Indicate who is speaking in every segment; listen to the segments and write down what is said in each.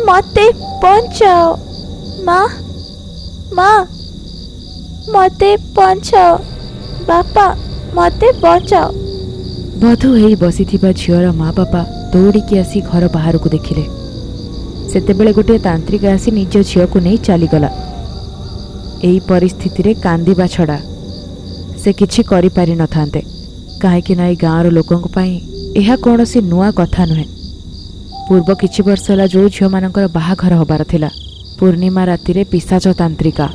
Speaker 1: मते बचाओ माँ माँ मते बचाओ बापा मते बचाओ।
Speaker 2: बधु हेई बसिथिबा झियर माँ बापा दौड़िकी आसी घर बाहर को देखिले। सेतेबेले गोटे तांत्रिक आसी निज झियो को नहीं चलीगला। एई परिस्थिति रे कांदिबा छड़ा से किछि करि पारि नथांते, काहेकि ना गाँर लोकों पई एहा कोनोसी नुआ कथा नुहे। पूर्व किछि वर्ष होला जो झियो मानकर बाहाघर होबार थिला। पूर्णिमा राति रे पिशाच तांत्रिका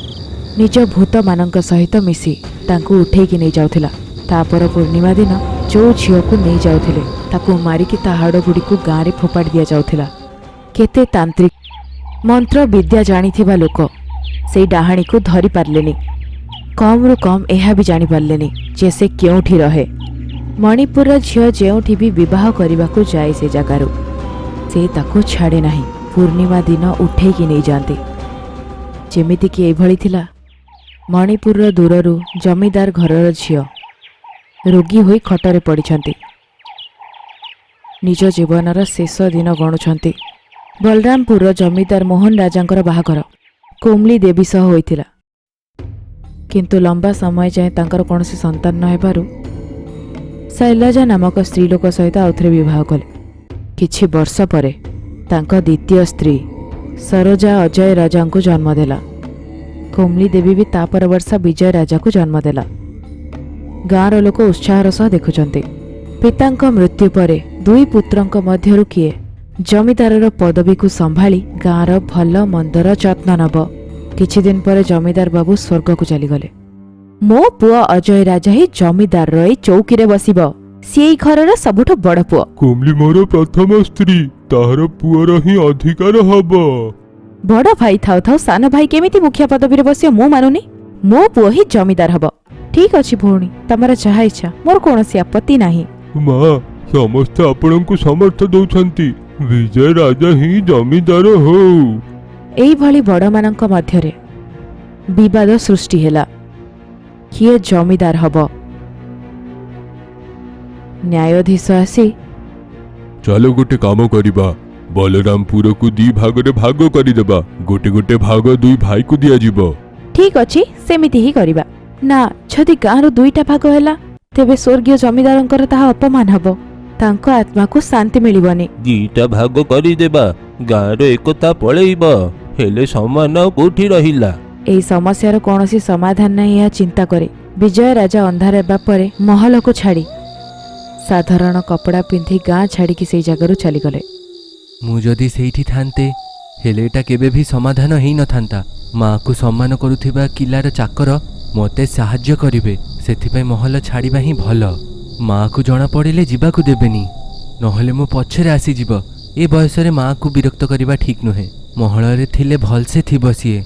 Speaker 2: निज भूत मानक सहित मिसी तांकू उठेकी नहीं जाउथिला। तापर पूर्णिमा दिन जो झियो को नहीं जाउथिले ताकू मारिकी ता हाड़ गुड़ी को गाँव रे फोपाड़ी दिया जाउथिला। केते तांत्रिक मंत्र विद्या जानिथिबा लोक से डाहाणी को धरी पारलेनी। कम रु कम एहा भी जानी पारलेनी जे से केउठी रहे। मणिपुर झियो जेउठी भी विवाह करबाकू जाए से जगारू से ताको छाड़े नाही। पूर्णिमा दिन उठेकी नहीं जाते। जेमिति कि एभली थिला मणिपुर दूररू जमीदार घरर झियो रोगी होई खटरे पड़िछंती। निज जीवनर शेष दिन गणुछंती। बलरामपुर जमीदार मोहन राजांकर बाहाघर कोमली देवी सह होइथिला, किंतु लंबा समय जाए तांकर कौनसी संतान न हेबारु शैलजा नामक स्त्रीलोक सहित आउथरे विवाह कले। किछि वर्ष परे तांका द्वितीय स्त्री सरोजा अजय राजा को जन्म देला। कोमली देवी भी तापर वर्ष विजय राजा को जन्म देला। गाँर लोक उत्साहर सह देखुचंती। पितांक मृत्यु परे दुई पुत्रंक मध्यरु किए जमीदारर पदवी को संभाली गाँर भल मंदर जत्न नब। किछि दिन पर जमीदार बाबू स्वर्ग को चलीगले। मो पुआ अजय राजा ही जमीदार रही चौकी रे बसिब। सी घरर सबुठ बड़ पुआ।
Speaker 3: कोमली मोर प्रथम स्त्री, ताहार पुअर ही अधिकार हब।
Speaker 2: बड़ भाई थाउ थाउ सान भाई केमिति मुखिया पदवी रे बसियो मु मानुनी। मो पुआ ही जमीदार हब। ठीक अछि भौणी, तमर चाहा इच्छा, मोर कोनोसी आपत्ति नाही।
Speaker 3: माँ समस्त आपणଙ୍କୁ समर्थ दउछंती, विजय राजा ही जमीदार हो।
Speaker 2: एई भली बड़ मानक मध्यरे विवाद सृष्टि हेला। किए जमीदार हब। न्यायाधीश आसी
Speaker 3: चलो गोटे काम करिबा, बलरामपुर को दी भाग रे भाग करिदेबा। गोटे गोटे भाग दुई भाई को दिया जिवो।
Speaker 2: ठीक अछि, सेमिति ही करिबा। ना जदि गाँर दुईटा भाग हैला तेबे स्वर्गीय जमीदारंकर ताहा अपमान हबो। तांको आत्मा को शांति मिलिबनी।
Speaker 4: दीटा भाग करिदेबा, गाँर एकता पळेइब, हेले समान कोठी रहिला।
Speaker 2: एई समस्यार कोनोसी समाधान नहीं यह चिंता करे विजय राजा अंधार हेबा परे महल को छाड़ी साधारण कपड़ा पिंधि गाँ छाड़ी से जगार चलीगले।
Speaker 5: मु जदि सेठी थांते हेले एटा केबे भी समाधान हेई न थांता। माँ को सम्मान करुथिबा किलार चाकर मते साहाय्य करिवे, सेथिपई महल छाड़िबा ही भल। माँ को जना पड़िले जीवाकू देबेनी, नहले मो पछरे आसी जीव। ए बयस रे माँ को विरक्त करिबा ठीक नुहे। महल रे थिले भलसे थिबो सिए।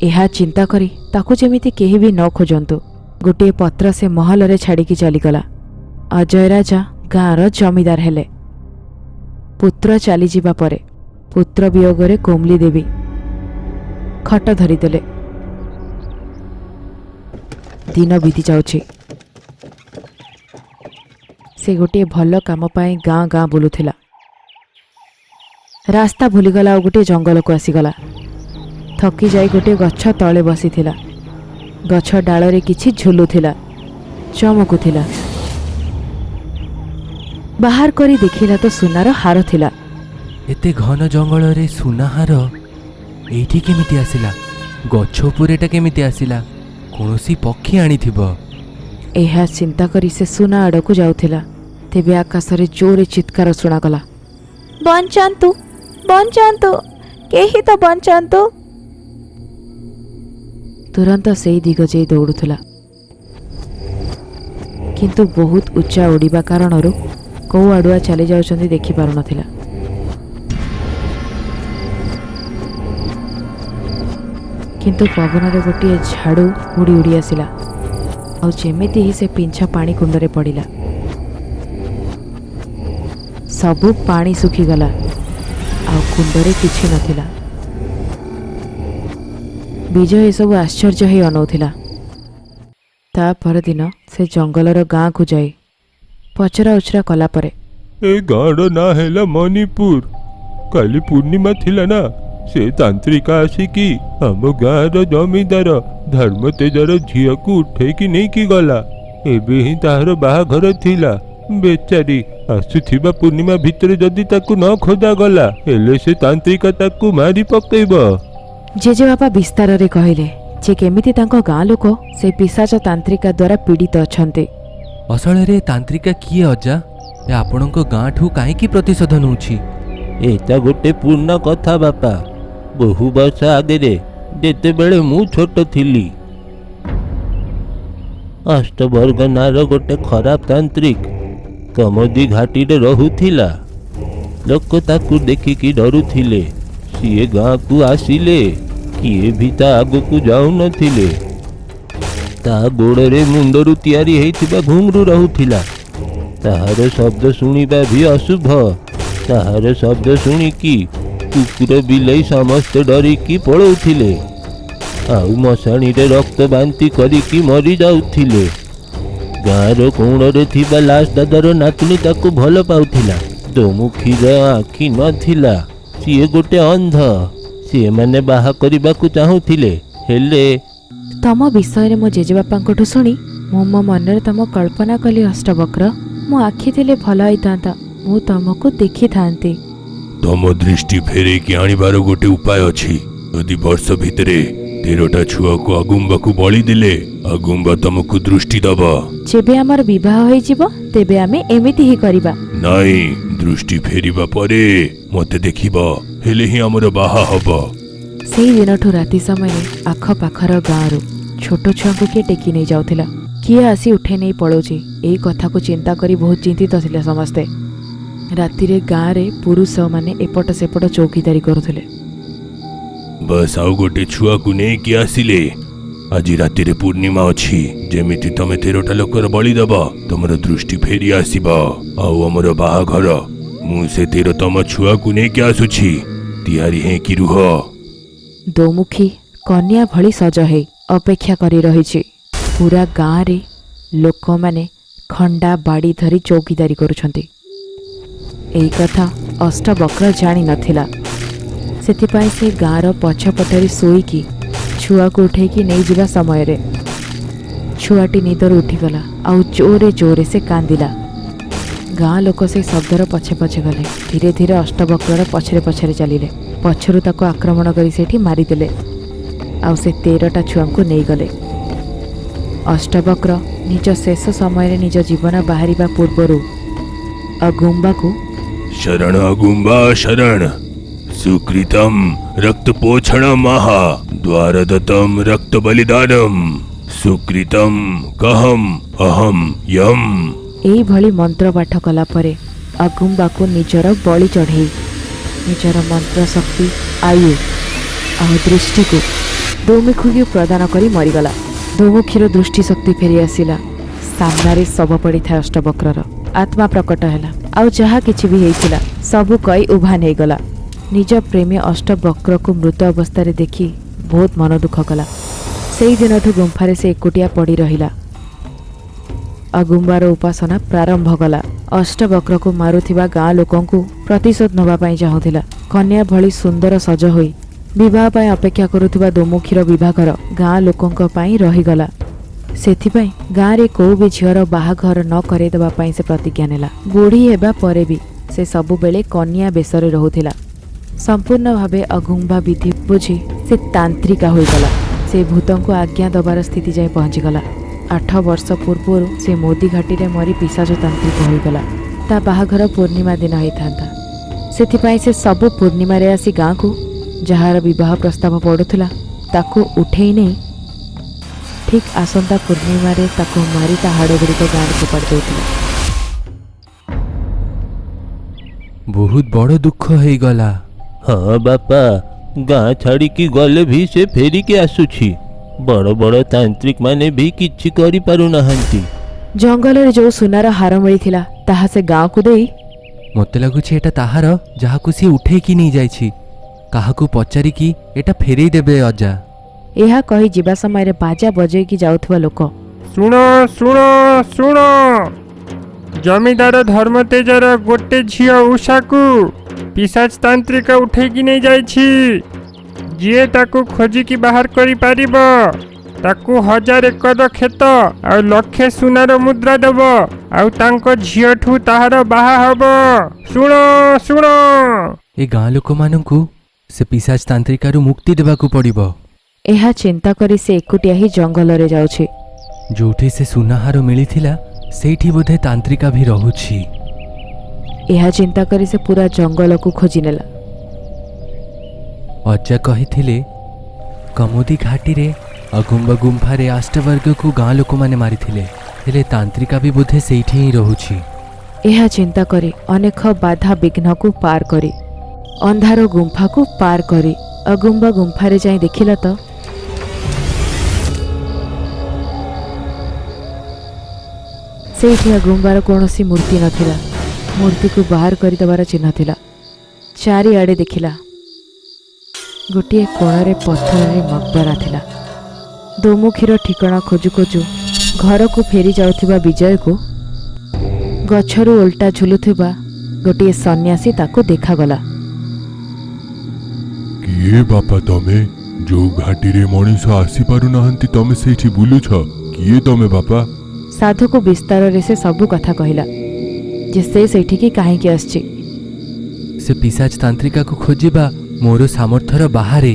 Speaker 2: एहा चिंता करी ताकू जेमिति केही भी न खोजंतु। गोटे पत्र से महल रे छाड़िकी चलीगला। अजय राजा गाँर जमीदार हेले। पुत्र चली जिबा परे पुत्र वियोगरे कोमली देवी खट धरिदेले। दिन बीती जाउछि। से गोटे भल काम पाई गाँ गाँ बुलुथिला। रास्ता भूलीगला और गोटे जंगल को आसीगला। थकी जाई गोटे गछ तले बसीथिला। गछ डाल रे किछि झुलुथिला, चमकुथिला। बाहर करी देखिला तो सुनार हार थिला।
Speaker 5: एते घन जंगल रे सुना हार, ଏଇଠି କେମିତି ଆସିଲା? ଗଛ ଉପରେ ଏଟା କେମିତି ଆସିଲା? କୌଣସି ପକ୍ଷୀ ଆଣିଥିବ।
Speaker 2: ଏହା ଚିନ୍ତା କରି ସେ ସୁନା ଆଡ଼କୁ ଯାଉଥିଲା। ତେବେ ଆକାଶରେ ଜୋରେ ଚିତ୍କାର ଶୁଣାଗଲା।
Speaker 1: ବଞ୍ଚାନ୍ତୁ, ବଞ୍ଚାନ୍ତୁ, କେହି ତ ବଞ୍ଚାନ୍ତୁ।
Speaker 2: ତୁରନ୍ତ ସେଇ ଦିଗ ଯାଇ ଦୌଡ଼ୁଥିଲା, କିନ୍ତୁ ବହୁତ ଉଚ୍ଚା ଉଡ଼ିବା କାରଣରୁ କୋଉ ଆଡ଼ୁଆ ଚାଲି ଯାଉଛନ୍ତି ଦେଖିପାରୁନଥିଲା। କିନ୍ତୁ ପବନରେ ଗୋଟିଏ ଝାଡ଼ୁ ଉଡ଼ି ଉଡ଼ି ଆସିଲା, ଆଉ ଯେମିତି ହିଁ ସେ ପିଞ୍ଛ ପାଣି କୁଣ୍ଡରେ ପଡ଼ିଲା, ସବୁ ପାଣି ଶୁଖିଗଲା, ଆଉ କୁଣ୍ଡରେ କିଛି ନଥିଲା। ବିଜୟ ଏସବୁ ଆଶ୍ଚର୍ଯ୍ୟ ହେଇ ଅନଉଥିଲା। ତା ପରଦିନ ସେ ଜଙ୍ଗଲର ଗାଁକୁ ଯାଇ ପଚରା ଉଚରା କଲା ପରେ
Speaker 3: ଏ ଗାଁର ନାଁ ହେଲା ମଣିପୁର। କାଲି ପୂର୍ଣ୍ଣିମା ଥିଲା ନା, ସେ ତାନ୍ତ୍ରିକା ଆସିକି ଆମ ଗାଁର ଜମିଦାର ଧର୍ମତେଜର ଝିଅକୁ ଉଠେଇକି ନେଇକି ଗଲା। ଏବେ ହିଁ ତାହାର ବାହାଘର ଥିଲା। ବେଚାରୀ, ଆସୁଥିବା ପୂର୍ଣ୍ଣିମା ଭିତରେ ଯଦି ତାକୁ ନ ଖୋଜା ଗଲା, ହେଲେ ସେ ତାନ୍ତ୍ରିକା ତାକୁ ମାରି ପକେଇବ।
Speaker 2: ଜେଜେବାପା ବିସ୍ତାରରେ କହିଲେ ଯେ କେମିତି ତାଙ୍କ ଗାଁ ଲୋକ ସେ ପିଶାଚ ତାନ୍ତ୍ରିକା ଦ୍ୱାରା ପୀଡ଼ିତ ଅଛନ୍ତି।
Speaker 5: ଅସଳରେ ତାନ୍ତ୍ରିକା କିଏ ଅଜା? ଏ ଆପଣଙ୍କ ଗାଁଠୁ କାହିଁକି ପ୍ରତିଶୋଧ ନେଉଛି?
Speaker 4: ଏଇଟା ଗୋଟେ ପୂର୍ଣ୍ଣ କଥା ବାପା। ବହୁ ବର୍ଷ ଆଗରେ ଯେତେବେଳେ ମୁଁ ଛୋଟ ଥିଲି, ଅଷ୍ଟବର୍ଗ ନାଁର ଗୋଟେ ଖରାପ ତାନ୍ତ୍ରିକ କମୋଦି ଘାଟିରେ ରହୁଥିଲା। ଲୋକ ତାକୁ ଦେଖିକି ଡରୁଥିଲେ। ସିଏ ଗାଁକୁ ଆସିଲେ କିଏ ବି ତା ଆଗକୁ ଯାଉନଥିଲେ। ତା ଗୋଡ଼ରେ ମୁଣ୍ଡରୁ ତିଆରି ହେଇଥିବା ଘୁଙ୍ଗୁରୁ ରହୁଥିଲା। ତାହାର ଶବ୍ଦ ଶୁଣିବା ବି ଅଶୁଭ। ତାହାର ଶବ୍ଦ ଶୁଣିକି କୁକୁର ବିଲେଇ ସମସ୍ତେ ଡରିକି ପଳଉଥିଲେ, ଆଉ ମଶାଣିରେ ରକ୍ତ ବାନ୍ତି କରିକି ମରି ଯାଉଥିଲେ। ଗାଁର କୋଣରେ ଥିବା ଲାଶ ଦାଦାର ନାତୁଣୀ ତାକୁ ଭଲ ପାଉଥିଲା। ଦୋମୁଖୀର ଆଖି ନଥିଲା, ସିଏ ଗୋଟେ ଅନ୍ଧ। ସେମାନେ ବାହା କରିବାକୁ ଚାହୁଁଥିଲେ, ହେଲେ
Speaker 2: ତମ ବିଷୟରେ ମୋ ଜେଜେବାପାଙ୍କଠୁ ଶୁଣି ମୁଁ ମୋ ମନରେ ତମ କଳ୍ପନା କଲି ଅଷ୍ଟବକ୍ର। ମୋ ଆଖି ଥିଲେ ଭଲ ହେଇଥାନ୍ତା, ମୁଁ ତମକୁ ଦେଖିଥାନ୍ତି।
Speaker 3: ତମ ଦୃଷ୍ଟି ଫେରେଇକି ଆଣିବାର ଗୋଟେ ଉପାୟ ଅଛି। ଯଦି ବର୍ଷ ଭିତରେ 13ଟା ଛୁଆକୁ ଆଗୁମ୍ବାକୁ ବଳି ଦେଲେ, ଆଗୁମ୍ବା ତମକୁ ଦୃଷ୍ଟି ଦବ।
Speaker 2: ଯେବେ ଆମର ବିବାହ ହୋଇଯିବ, ତେବେ ଆମେ ଏମିତି ହିଁ କରିବା।
Speaker 3: ନାଇଁ, ଦୃଷ୍ଟି ଫେରିବା ପରେ ମତେ ଦେଖିବ, ହେଲେ ହିଁ ଆମର ବାହା ହବ।
Speaker 2: ସେଇ ଦିନଠୁ ରାତି ସମୟରେ ଆଖପାଖର ଗାଁରୁ ଛୋଟ ଛୁଆଙ୍କୁ କିଏ ଟେକି ନେଇ ଯାଉଥିଲା, କିଏ ଆସି ଉଠେଇ ନେଇ ପଳଉଛି। ଏଇ କଥାକୁ ଚିନ୍ତା କରି ବହୁତ ଚିନ୍ତିତ ଥିଲେ ସମସ୍ତେ। ରାତିରେ ଗାଁରେ ପୁରୁଷମାନେ ଏପଟ ସେପଟ ଚୌକିଦାରୀ କରୁଥିଲେ।
Speaker 3: ବସ୍ ଆଉ ଗୋଟେ ଛୁଆକୁ ନେଇକି ଆସିଲେ। ଆଜି ରାତିରେ ପୂର୍ଣ୍ଣିମା ଅଛି। ଯେମିତି ତମେ 13ଟା ଲୋକର ବଳି ଦବ, ତମର ଦୃଷ୍ଟି ଫେରି ଆସିବ, ଆଉ ଆମର ବାହାଘର। ମୁଁ ସେ 13ତମ ଛୁଆକୁ ନେଇକି ଆସୁଛି, ତିଆରି ହେଇକି ରୁହ।
Speaker 2: ଦୋମୁଖୀ କନ୍ୟା ଭଳି ସଜ ହେଇ ଅପେକ୍ଷା କରି ରହିଛି। ପୁରା ଗାଁରେ ଲୋକମାନେ ଖଣ୍ଡା ବାଡ଼ି ଧରି ଚୌକିଦାରୀ କରୁଛନ୍ତି। ଏଇ କଥା ଅଷ୍ଟବକ୍ର ଜାଣିନଥିଲା। ସେଥିପାଇଁ ସେ ଗାଁର ପଛପଟରେ ଶୋଇକି ଛୁଆକୁ ଉଠେଇକି ନେଇଯିବା ସମୟରେ ଛୁଆଟି ନିଦରୁ ଉଠିଗଲା, ଆଉ ଜୋରେ ଜୋରେ ସେ କାନ୍ଦିଲା। ଗାଁ ଲୋକ ସେ ଶବ୍ଦର ପଛେ ପଛେ ଗଲେ। ଧୀରେ ଧୀରେ ଅଷ୍ଟବକ୍ରର ପଛରେ ପଛରେ ଚାଲିଲେ। ପଛରୁ ତାକୁ ଆକ୍ରମଣ କରି ସେଇଠି ମାରିଦେଲେ, ଆଉ ସେ 13ଟା ଛୁଆଙ୍କୁ ନେଇଗଲେ। ଅଷ୍ଟବକ୍ର ନିଜ ଶେଷ ସମୟରେ ନିଜ ଜୀବନ ବାହାରିବା ପୂର୍ବରୁ ଅଗୁମ୍ବାକୁ
Speaker 3: ଶରଣ ଅଗୁମ୍ବା ଶରଣ, ସୁକୃତମ୍ ରକ୍ତ ପୋଷଣ ମହା, ଦ୍ୱାରଦତ୍ତମ୍ ରକ୍ତ ବଳିଦାନମ୍, ସୁକୃତମ୍ କହମ୍ ଅହମ୍ ୟମ୍।
Speaker 2: ଏଇଭଳି ମନ୍ତ୍ର ପାଠ କଲା ପରେ ଅଗୁମ୍ବାକୁ ନିଜର ବଳି ଚଢ଼େଇ ନିଜର ମନ୍ତ୍ର ଶକ୍ତି, ଆୟୁ ଆଉ ଦୃଷ୍ଟିକୁ ଦୋମୁଖୀକୁ ପ୍ରଦାନ କରି ମରିଗଲା। ଦୋମୁଖୀର ଦୃଷ୍ଟି ଶକ୍ତି ଫେରି ଆସିଲା। ସାମ୍ନାରେ ଶବ ପଡ଼ିଥାଏ ଅଷ୍ଟବକ୍ରର। ଆତ୍ମା ପ୍ରକଟ ହେଲା, ଆଉ ଯାହା କିଛି ବି ହେଇଥିଲା ସବୁ କହି ଉଭାନ ହେଇଗଲା। ନିଜ ପ୍ରେମୀ ଅଷ୍ଟବକ୍ରକୁ ମୃତ ଅବସ୍ଥାରେ ଦେଖି ବହୁତ ମନ ଦୁଃଖ କଲା। ସେଇ ଦିନଠୁ ଗୁମ୍ଫାରେ ସେ ଏକୁଟିଆ ପଡ଼ି ରହିଲା। ଅଗୁମ୍ବାର ଉପାସନା ପ୍ରାରମ୍ଭ କଲା। ଅଷ୍ଟବକ୍ରକୁ ମାରୁଥିବା ଗାଁ ଲୋକଙ୍କୁ ପ୍ରତିଶୋଧ ନେବା ପାଇଁ ଚାହୁଁଥିଲା। କନ୍ୟା ଭଳି ସୁନ୍ଦର ସଜ ହୋଇ ବିବାହ ପାଇଁ ଅପେକ୍ଷା କରୁଥିବା ଦୋମୁଖୀର ବିବାହର ଗାଁ ଲୋକଙ୍କ ପାଇଁ ରହିଗଲା। ସେଥିପାଇଁ ଗାଁରେ କୋଉ ବି ଝିଅର ବାହାଘର ନ କରେଇଦେବା ପାଇଁ ସେ ପ୍ରତିଜ୍ଞା ନେଲା। ବୁଢ଼ୀ ହେବା ପରେ ବି ସେ ସବୁବେଳେ କନ୍ୟା ବେଶରେ ରହୁଥିଲା। संपूर्ण भावे अगुंबा विधि बुझी से तांत्रिका होईगला। से भूतों को आज्ञा दबार स्थिति जाए पहुंचीगला। 8 वर्ष पूर्व से मोदी घाटी रे मरी पिशाच तांत्रिक होईगला। ता बाहाघर पूर्णिमा दिन होता से सबु पूर्णिमा रे आसी गाँ को जार विवाह प्रस्ताव पड़ुला ताकू उठे नहीं ठीक आसंता पूर्णिमा रे ताकू मारी ता हाड़ गुड़िक गाँ फोपाड़ देउथिला।
Speaker 5: बहुत बड़ दुख हो गला।
Speaker 4: हाँ बापा, गाँ छाड़ी की गले भी से फेरी के आसुछि। बड़ बड़ तांत्रिक माने भी किछि करि पारु नाहंती।
Speaker 2: जंगल रे जो सुनार हार मिलिथिला ताहा से गाँ को देई
Speaker 5: मते लगुछि एटा ताहार जहाकु सी उठे की नहीं जाइछि। काहाकु पचारि कि एटा फेरेई देबे अजा।
Speaker 2: यह कही जीवा समय रे बाजा बजे की जाउथवा लोक
Speaker 6: ଶୁଣ ଶୁଣ ଶୁଣ, ଜମିଦାର ଧର୍ମତେଜର ଗୋଟେ ଝିଅ ଉଷାକୁ ପିଶାଚ ତାନ୍ତ୍ରିକ ଉଠେଇକି ନେଇ ଯାଇଛି। ଯିଏ ତାକୁ ଖୋଜିକି ବାହାର କରିପାରିବ ତାକୁ 1000 ଏକର କ୍ଷେତ ଆଉ ଲକ୍ଷେ ସୁନାର ମୁଦ୍ରା ଦେବ ଆଉ ତାଙ୍କ ଝିଅଠୁ ତାହାର ବାହା ହେବ। ଶୁଣ ଶୁଣ।
Speaker 5: ए गाँ लोक मानंकु से पिशाच तांत्रिकारु मुक्ति देबाकु पड़िबो।
Speaker 2: यह चिंता करी से एकुटिया ही जंगल रे जाउछि।
Speaker 5: जोठी से सुनाहार मिलिथिला सेठी बोधे तांत्रिका भी रहुछि।
Speaker 2: यह चिंता करी से पूरा जंगल को खोजी नेला।
Speaker 5: अजा कहिथिले कमोदी घाटी रे अगुंबा गुंफा रे अष्टवर्ग को गाँ लोक माने मारिथिले हेले तांत्रिका भी बोधे सेठी ही रहुछि।
Speaker 2: यह चिंता करी अनेक बाधा विघ्न को पार करी अंधार गुंफा को पार करी अगुंबा गुंफा रे जाई देखिला तो सेठी अगुंबार कौनसी मूर्ति नथिला। मूर्ति को बाहर कर देवार चिन्ह थिला। चारिआडे देखिला गोटे कोणरे पत्थर रे मकबरा थिला। दोमुखीर ठिकाना खोजु खोजु घर को फेरी जाउथिबा विजय को गछरु उल्टा झुलुथिबा गोटे सन्यासी ताको देखागला।
Speaker 3: किए बापा तमे जो घाटी रे मनीष आसी पारु नाहंती तमे सेठी बुलुछ? किए तमे बापा?
Speaker 2: साधु को विस्तार रे से सबु कथा कहिला जे से सेठी की काहे की आछी।
Speaker 5: से पिशाच तांत्रिका को खोजिबा मोर सामर्थ्यर बाहारे।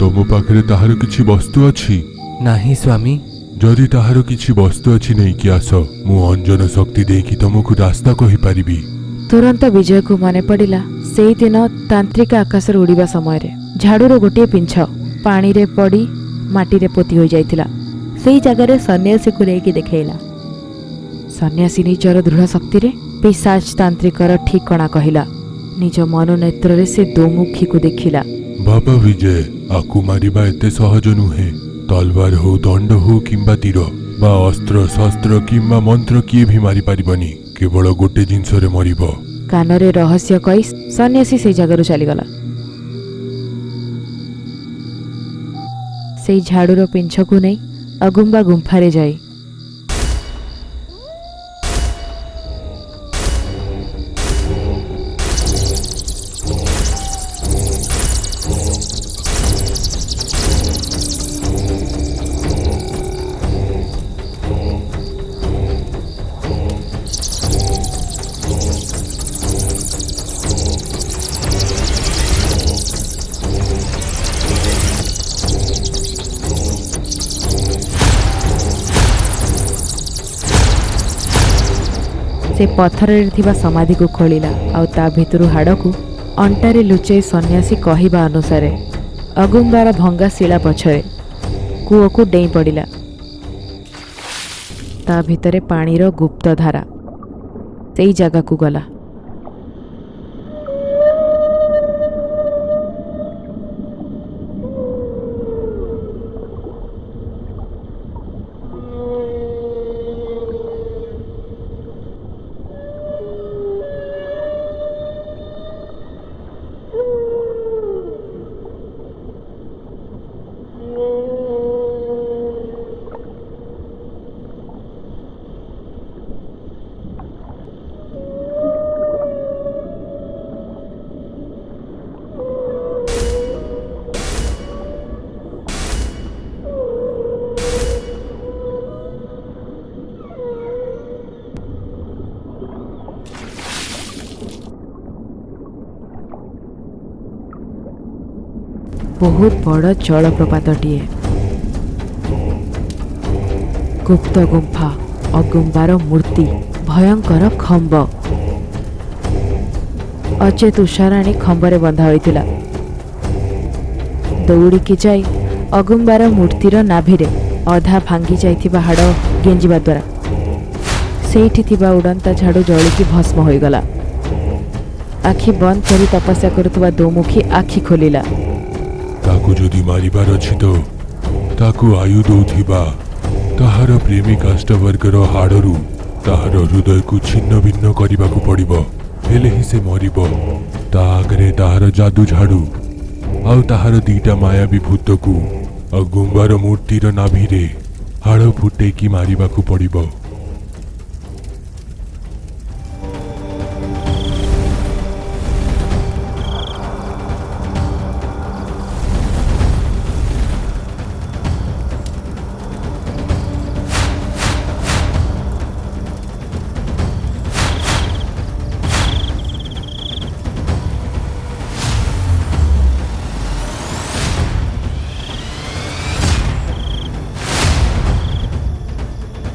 Speaker 3: तम पाखरे ताहार किछि वस्तु अछि?
Speaker 5: नाही स्वामी।
Speaker 3: जदि ताहार किछि वस्तु अछि नै कि आस मु अंजन शक्ति देकी तुमको रास्ता कहि पारिबी।
Speaker 2: तुरंत विजय को मने पड़िला सेई दिन तांत्रिका आकाश रे उड़ीबा समय रे झाड़ूर गोटे पिंछ पानी रे पड़ी माटी रे पोती हो जाइतिला। सेई जगह रे सन्यासी को लेकी देखैला। सन्यासी निजर दृढ़ शक्ति रे पिशाच तांत्रिकर ठिकणा कहिला। निज मन नेत्र रे से दोमुखी को देखिला।
Speaker 3: बाबा विजय, आकु मारिबा एते सहज नुहे। तलवार हो, दंड हो किंबा तीर बा अस्त्र शस्त्र किंबा मंत्र किए भी मारी पारिबनी। केवल गोटे जिंस रे मरिबो।
Speaker 2: कानरे रहस्य कही सन्यासी से जगह चलीगला। से झाड़ूर पिंछ को नहीं अगुंबा गुंफारे जाई से पत्थर रे थिबा समाधि को खोलिला आउ ता भितरु हाड़ को अंटारे लुचई सन्यासी कहिबा अनुसारे अगुंबार भंगा शिला पछरे कूओ को डेई पड़िला। ता भितरे पानीर गुप्त धारा सेई जगह को गला। ବହୁତ ବଡ଼ ଜଳପ୍ରପାତଟିଏ। ଗୁପ୍ତ ଗୁମ୍ଫା, ଅଗୁମ୍ବାର ମୂର୍ତ୍ତି, ଭୟଙ୍କର ଖମ୍ବ। ଅଚେତ ଉଷାରାଣୀ ଖମ୍ବରେ ବନ୍ଧା ହୋଇଥିଲା। ଦୌଡ଼ିକି ଯାଇ ଅଗୁମ୍ବାର ମୂର୍ତ୍ତିର ନାଭିରେ ଅଧା ଭାଙ୍ଗି ଯାଇଥିବା ହାଡ଼ ଗେଞ୍ଜିବା ଦ୍ୱାରା ସେଇଠି ଥିବା ଉଡ଼ନ୍ତା ଝାଡ଼ୁ ଜଳିକି ଭସ୍ମ ହୋଇଗଲା। ଆଖି ବନ୍ଦ କରି ତପସ୍ୟା କରୁଥିବା ଦୋମୁଖୀ ଆଖି ଖୋଲିଲା।
Speaker 3: ତାକୁ ଯଦି ମାରିବାର ଅଛି ତ ତାକୁ ଆୟୁ ଦଉଥିବା ତାହାର ପ୍ରେମିକା ଷ୍ଟବର୍ଗର ହାଡ଼ରୁ ତାହାର ହୃଦୟକୁ ଛିନ୍ନ ଭିନ୍ନ କରିବାକୁ ପଡ଼ିବ। ହେଲେ ହିଁ ସେ ମରିବ। ତା ଆଗରେ ତାହାର ଯାଦୁ ଝାଡ଼ୁ ଆଉ ତାହାର ଦିଟା ମାୟାବୀ ଭୂତକୁ ଅଗୁମ୍ବାର ମୂର୍ତ୍ତିର ନାଭିରେ ହାଡ଼ ଫୁଟେଇକି ମାରିବାକୁ ପଡ଼ିବ।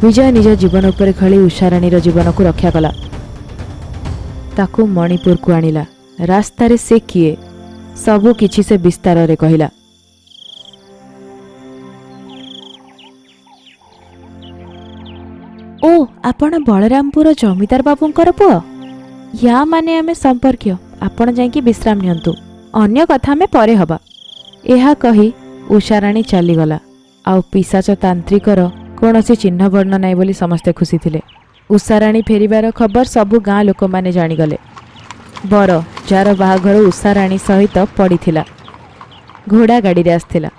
Speaker 2: ବିଜୟ ନିଜ ଜୀବନ ଉପରେ ଖେଳି ଉଷାରାଣୀର ଜୀବନକୁ ରକ୍ଷା କଲା। ତାକୁ ମଣିପୁରକୁ ଆଣିଲା। ରାସ୍ତାରେ ସେ କିଏ ସବୁ କିଛି ସେ ବିସ୍ତାରରେ କହିଲା।
Speaker 1: ଓ ଆପଣ ବଳରାମପୁର ଜମିଦାର ବାବୁଙ୍କର ପୁଅ? ୟା ମାନେ ଆମେ ସମ୍ପର୍କୀୟ। ଆପଣ ଯାଇକି ବିଶ୍ରାମ ନିଅନ୍ତୁ, ଅନ୍ୟ କଥା ଆମେ ପରେ ହେବା।
Speaker 2: ଏହା କହି ଉଷାରାଣୀ ଚାଲିଗଲା। ଆଉ ପିଶାଚ ତାନ୍ତ୍ରିକର କୌଣସି ଚିହ୍ନ ବର୍ଣ୍ଣ ନାହିଁ ବୋଲି ସମସ୍ତେ ଖୁସି ଥିଲେ। ଉଷାରାଣୀ ଫେରିବାର ଖବର ସବୁ ଗାଁ ଲୋକମାନେ ଜାଣିଗଲେ। ବର ଯାର ବାହାଘର ଉଷାରାଣୀ ସହିତ ପଡ଼ିଥିଲା ଘୋଡ଼ା ଗାଡ଼ିରେ ଆସିଥିଲା।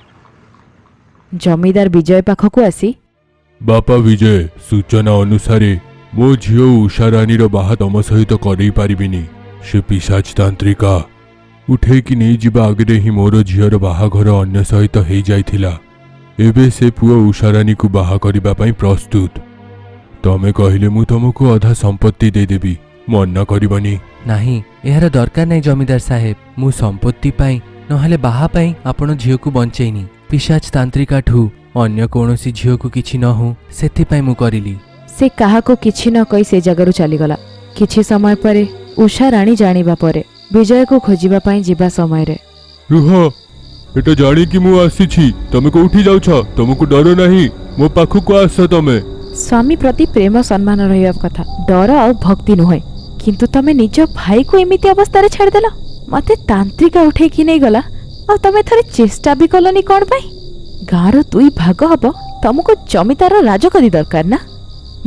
Speaker 2: ଜମିଦାର ବିଜୟ ପାଖକୁ ଆସି,
Speaker 3: ବାପା ବିଜୟ, ସୂଚନା ଅନୁସାରେ ମୋ ଝିଅ ଉଷାରାଣୀର ବାହା ତମ ସହିତ କରେଇ ପାରିବିନି। ସେ ପିଶାଚ ତାନ୍ତ୍ରିକା। ଉଠେଇକି ନେଇଯିବା ଆଗରେ ହିଁ ମୋର ଝିଅର ବାହାଘର ଅନ୍ୟ ସହିତ ହେଇଯାଇଥିଲା। ଏବେ ସେ ପୁଅ ଉଷାରାଣୀକୁ ବାହା କରିବା ପାଇଁ ପ୍ରସ୍ତୁତ। ତମେ କହିଲେ ମୁଁ ତମକୁ ଅଧା ସମ୍ପତ୍ତି ଦେଇଦେବି, ମନା କରିବନି।
Speaker 5: ନାହିଁ, ଏହାର ଦରକାର ନାହିଁ ଜମିଦାର ସାହେବ। ମୁଁ ସମ୍ପତ୍ତି ପାଇଁ ନହେଲେ ବାହା ପାଇଁ ଆପଣ ଝିଅକୁ ବଞ୍ଚେଇନି। ପିଶାଚ ତାନ୍ତ୍ରିକାଠୁ ଅନ୍ୟ କୌଣସି ଝିଅକୁ କିଛି ନ ହଉ ସେଥିପାଇଁ ମୁଁ କରିଲି।
Speaker 2: ସେ କାହାକୁ କିଛି ନ କହି ସେ ଜାଗାରୁ ଚାଲିଗଲା। କିଛି ସମୟ ପରେ ଉଷାରାଣୀ ଜାଣିବା ପରେ ବିଜୟକୁ ଖୋଜିବା ପାଇଁ ଯିବା ସମୟରେ,
Speaker 3: ରୁହ, ଏଟା ଜାଣିକି ମୁଁ ଆସିଛି। ତମେ କୋଉଠି ଯାଉଛ? ତମକୁ ଡର ନାହିଁ? ମୋ ପାଖକୁ ଆସ ତମେ।
Speaker 2: ସ୍ୱାମୀ ପ୍ରତି ପ୍ରେମ ସମ୍ମାନ ରହିବା କଥା, ଡର ଆଉ ଭକ୍ତି ନୁହେଁ। କିନ୍ତୁ ତମେ ନିଜ ଭାଇକୁ ଏମିତି ଅବସ୍ଥାରେ ଛାଡ଼ିଦେଲ। ମତେ ତାନ୍ତ୍ରିକା ଉଠେଇକି ନେଇଗଲା ଆଉ ତମେ ଥରେ ଚେଷ୍ଟା ବି କଲନି କ'ଣ ପାଇଁ? ଗାଁର 2 ଭାଗ ହବ, ତମକୁ ଜମିଦାର ରାଜଗଦି ଦରକାର ନା?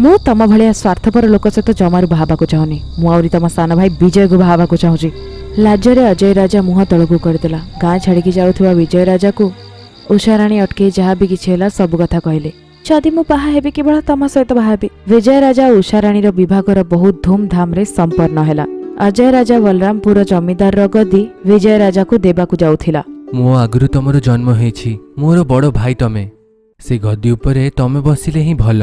Speaker 2: ମୁଁ ତମ ଭଳିଆ ସ୍ୱାର୍ଥପର ଲୋକ ସହିତ ଜମାରୁ ବାହା ହେବାକୁ ଚାହୁଁନି। ମୁଁ ଆହୁରି ତମ ସାନ ଭାଇ ବିଜୟକୁ ବାହା ହେବାକୁ ଚାହୁଁଛି। ଲାଜରେ ଅଜୟ ରାଜା ମୁହଁ ତଳକୁ କରିଦେଲା। ଗାଁ ଛାଡ଼ିକି ଯାଉଥିବା ବିଜୟ ରାଜାକୁ ଉଷାରାଣୀ ଅଟକେଇ ଯାହା ବି କିଛି ହେଲା ସବୁ କଥା କହିଲେ। ଯଦି ମୁଁ ବାହା ହେବି କେବଳ ତମ ସହିତ ବାହା ହେବି। ବିଜୟ ରାଜା ଓ ଉଷାରାଣୀର ବିଭାଘର ବହୁତ ଧୁମଧାମରେ ସମ୍ପନ୍ନ ହେଲା। ଅଜୟ ରାଜା ବଲରାମପୁର ଜମିଦାରର ଗଦି ବିଜୟ ରାଜାକୁ ଦେବାକୁ ଯାଉଥିଲା।
Speaker 5: ମୋ ଆଗରୁ ତମର ଜନ୍ମ ହେଇଛି, ମୋର ବଡ଼ ଭାଇ ତମେ। ସେ ଗଦି ଉପରେ ତମେ ବସିଲେ ହିଁ ଭଲ।